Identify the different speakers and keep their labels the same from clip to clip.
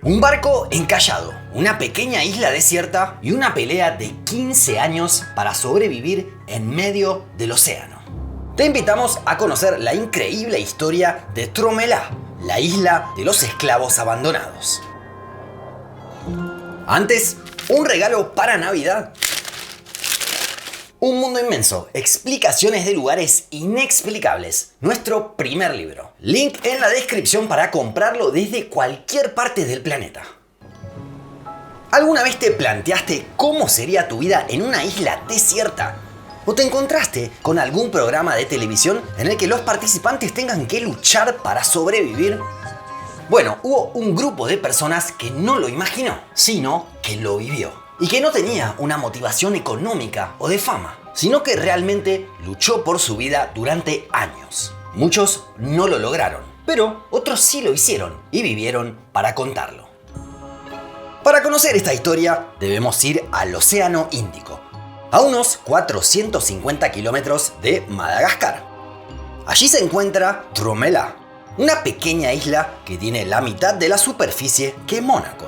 Speaker 1: Un barco encallado, una pequeña isla desierta y una pelea de 15 años para sobrevivir en medio del océano. Te invitamos a conocer la increíble historia de Tromela, la isla de los esclavos abandonados. Antes, un regalo para Navidad. Un mundo inmenso, explicaciones de lugares inexplicables. Nuestro primer libro. Link en la descripción para comprarlo desde cualquier parte del planeta. ¿Alguna vez te planteaste cómo sería tu vida en una isla desierta? ¿O te encontraste con algún programa de televisión en el que los participantes tengan que luchar para sobrevivir? Bueno, hubo un grupo de personas que no lo imaginó, sino que lo vivió. Y que no tenía una motivación económica o de fama, sino que realmente luchó por su vida durante años. Muchos no lo lograron, pero otros sí lo hicieron y vivieron para contarlo. Para conocer esta historia debemos ir al Océano Índico, a unos 450 kilómetros de Madagascar. Allí se encuentra Tromela, una pequeña isla que tiene la mitad de la superficie que Mónaco.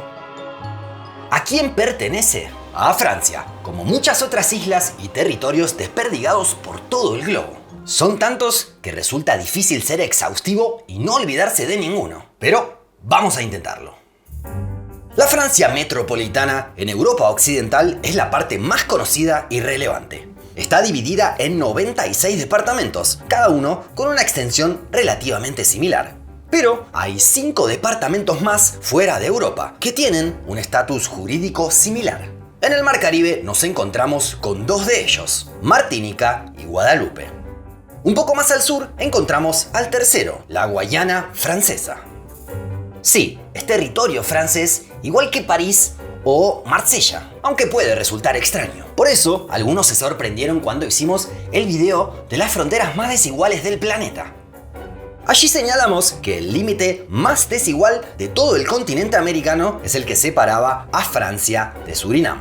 Speaker 1: ¿A quién pertenece? A Francia, como muchas otras islas y territorios desperdigados por todo el globo. Son tantos que resulta difícil ser exhaustivo y no olvidarse de ninguno, pero vamos a intentarlo. La Francia metropolitana en Europa Occidental es la parte más conocida y relevante. Está dividida en 96 departamentos, cada uno con una extensión relativamente similar. Pero hay 5 departamentos más fuera de Europa que tienen un estatus jurídico similar. En el Mar Caribe nos encontramos con 2 de ellos, Martinica y Guadalupe. Un poco más al sur encontramos al tercero, la Guayana Francesa. Sí, es territorio francés, igual que París o Marsella, aunque puede resultar extraño. Por eso, algunos se sorprendieron cuando hicimos el video de las fronteras más desiguales del planeta. Allí señalamos que el límite más desigual de todo el continente americano es el que separaba a Francia de Surinam.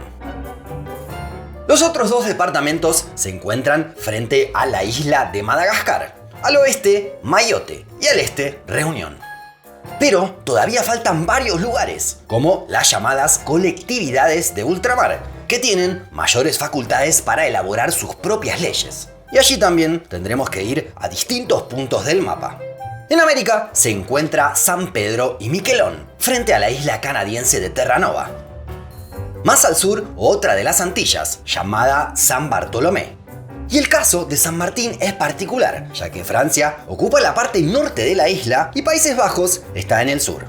Speaker 1: Los otros 2 departamentos se encuentran frente a la isla de Madagascar, al oeste Mayotte y al este Reunión. Pero todavía faltan varios lugares, como las llamadas colectividades de ultramar, que tienen mayores facultades para elaborar sus propias leyes. Y allí también tendremos que ir a distintos puntos del mapa. En América se encuentra San Pedro y Miquelón, frente a la isla canadiense de Terranova. Más al sur, otra de las Antillas, llamada San Bartolomé. Y el caso de San Martín es particular, ya que Francia ocupa la parte norte de la isla y Países Bajos está en el sur.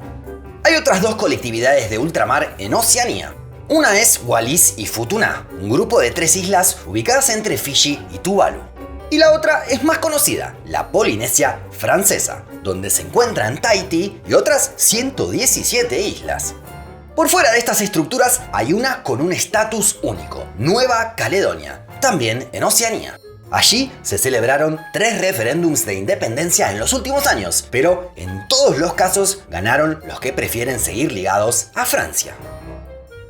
Speaker 1: Hay otras 2 colectividades de ultramar en Oceanía. Una es Wallis y Futuna, un grupo de 3 islas ubicadas entre Fiji y Tuvalu. Y la otra es más conocida, la Polinesia Francesa, donde se encuentran Tahití y otras 117 islas. Por fuera de estas estructuras hay una con un estatus único, Nueva Caledonia, también en Oceanía. Allí se celebraron 3 referéndums de independencia en los últimos años, pero en todos los casos ganaron los que prefieren seguir ligados a Francia.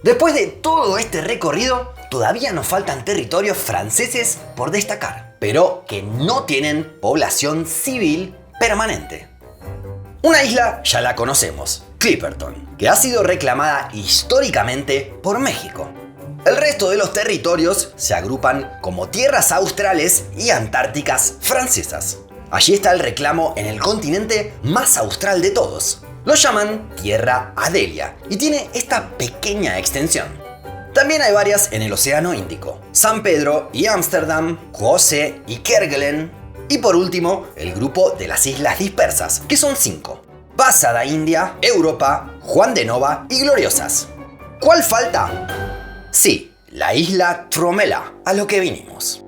Speaker 1: Después de todo este recorrido, todavía nos faltan territorios franceses por destacar, pero que no tienen población civil permanente. Una isla ya la conocemos, Clipperton, que ha sido reclamada históricamente por México. El resto de los territorios se agrupan como tierras australes y antárticas francesas. Allí está el reclamo en el continente más austral de todos. Lo llaman Tierra Adelia y tiene esta pequeña extensión. También hay varias en el Océano Índico, San Pedro y Ámsterdam, Crozet y Kerguelen, y por último el grupo de las Islas Dispersas, que son 5, Bassa da India, Europa, Juan de Nova y Gloriosas. ¿Cuál falta? Sí, la isla Tromela, a lo que vinimos.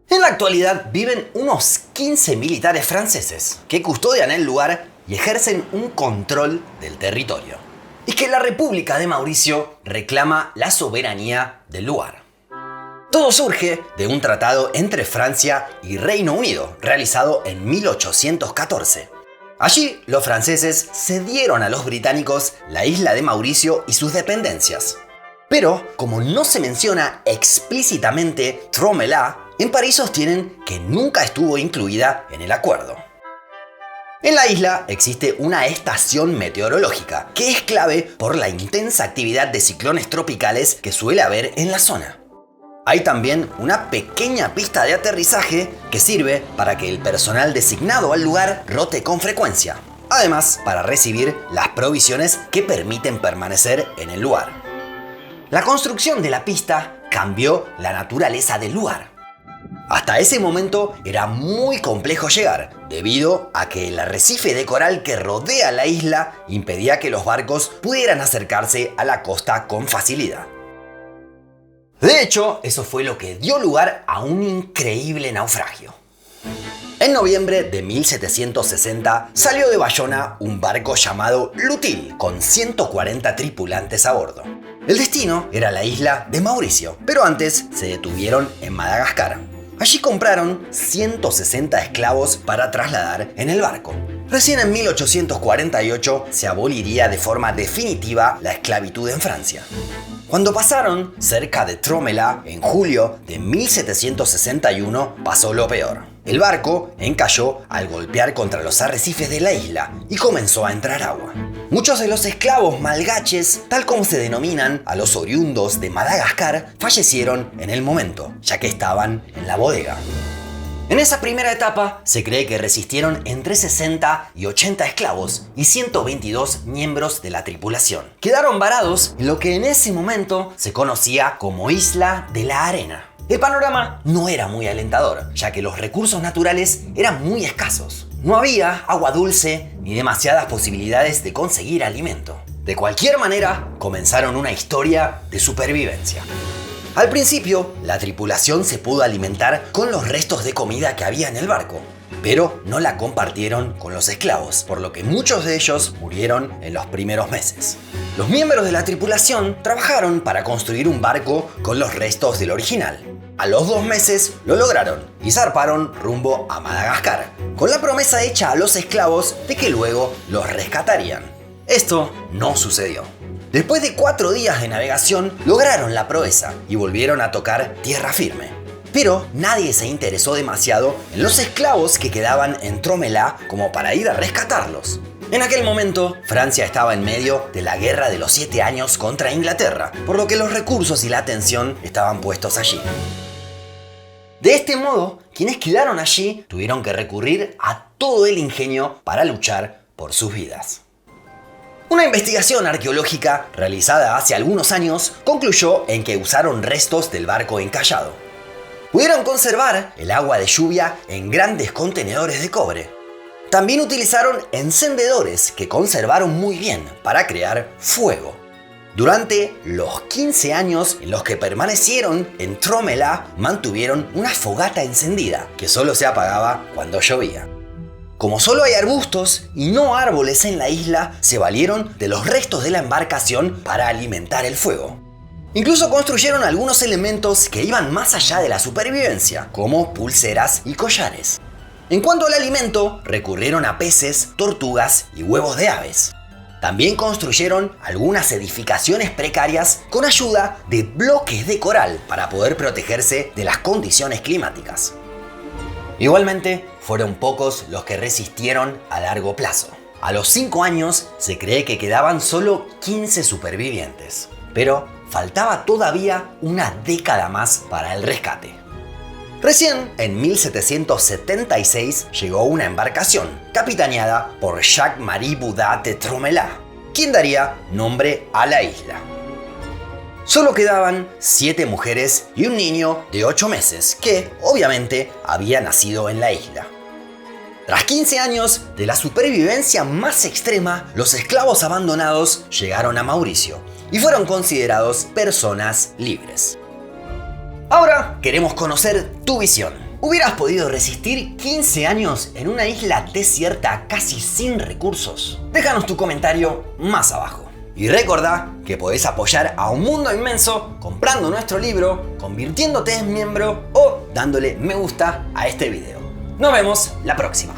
Speaker 1: En la actualidad viven unos 15 militares franceses que custodian el lugar y ejercen un control del territorio. Y que la República de Mauricio reclama la soberanía del lugar. Todo surge de un tratado entre Francia y Reino Unido, realizado en 1814. Allí, los franceses cedieron a los británicos la isla de Mauricio y sus dependencias. Pero, como no se menciona explícitamente Tromela, en París sostienen que nunca estuvo incluida en el acuerdo. En la isla existe una estación meteorológica que es clave por la intensa actividad de ciclones tropicales que suele haber en la zona. Hay también una pequeña pista de aterrizaje que sirve para que el personal designado al lugar rote con frecuencia, además para recibir las provisiones que permiten permanecer en el lugar. La construcción de la pista cambió la naturaleza del lugar. Hasta ese momento era muy complejo llegar, debido a que el arrecife de coral que rodea la isla impedía que los barcos pudieran acercarse a la costa con facilidad. De hecho, eso fue lo que dio lugar a un increíble naufragio. En noviembre de 1760 salió de Bayona un barco llamado Lutil, con 140 tripulantes a bordo. El destino era la isla de Mauricio, pero antes se detuvieron en Madagascar. Allí compraron 160 esclavos para trasladar en el barco. Recién en 1848 se aboliría de forma definitiva la esclavitud en Francia. Cuando pasaron cerca de Tromela, en julio de 1761, pasó lo peor. El barco encalló al golpear contra los arrecifes de la isla y comenzó a entrar agua. Muchos de los esclavos malgaches, tal como se denominan a los oriundos de Madagascar, fallecieron en el momento, ya que estaban en la bodega. En esa primera etapa se cree que resistieron entre 60 y 80 esclavos y 122 miembros de la tripulación. Quedaron varados en lo que en ese momento se conocía como Isla de la Arena. El panorama no era muy alentador, ya que los recursos naturales eran muy escasos. No había agua dulce ni demasiadas posibilidades de conseguir alimento. De cualquier manera, comenzaron una historia de supervivencia. Al principio, la tripulación se pudo alimentar con los restos de comida que había en el barco, pero no la compartieron con los esclavos, por lo que muchos de ellos murieron en los primeros meses. Los miembros de la tripulación trabajaron para construir un barco con los restos del original. A los 2 meses lo lograron y zarparon rumbo a Madagascar, con la promesa hecha a los esclavos de que luego los rescatarían. Esto no sucedió. Después de 4 días de navegación, lograron la proeza y volvieron a tocar tierra firme. Pero nadie se interesó demasiado en los esclavos que quedaban en Tromela como para ir a rescatarlos. En aquel momento, Francia estaba en medio de la Guerra de los 7 años contra Inglaterra, por lo que los recursos y la atención estaban puestos allí. De este modo, quienes quedaron allí tuvieron que recurrir a todo el ingenio para luchar por sus vidas. Una investigación arqueológica realizada hace algunos años concluyó en que usaron restos del barco encallado. Pudieron conservar el agua de lluvia en grandes contenedores de cobre. También utilizaron encendedores que conservaron muy bien para crear fuego. Durante los 15 años en los que permanecieron en Tromela, mantuvieron una fogata encendida que solo se apagaba cuando llovía. Como solo hay arbustos y no árboles en la isla, se valieron de los restos de la embarcación para alimentar el fuego. Incluso construyeron algunos elementos que iban más allá de la supervivencia, como pulseras y collares. En cuanto al alimento, recurrieron a peces, tortugas y huevos de aves. También construyeron algunas edificaciones precarias con ayuda de bloques de coral para poder protegerse de las condiciones climáticas. Igualmente, fueron pocos los que resistieron a largo plazo. A los 5 años se cree que quedaban solo 15 supervivientes, pero faltaba todavía una década más para el rescate. Recién en 1776 llegó una embarcación capitaneada por Jacques-Marie Boudat de Tromela, quien daría nombre a la isla. Solo quedaban 7 mujeres y un niño de 8 meses, que obviamente había nacido en la isla. Tras 15 años de la supervivencia más extrema, los esclavos abandonados llegaron a Mauricio y fueron considerados personas libres. Ahora queremos conocer tu visión. ¿Hubieras podido resistir 15 años en una isla desierta casi sin recursos? Déjanos tu comentario más abajo. Y recordá que podés apoyar a Un Mundo Inmenso comprando nuestro libro, convirtiéndote en miembro o dándole me gusta a este video. Nos vemos la próxima.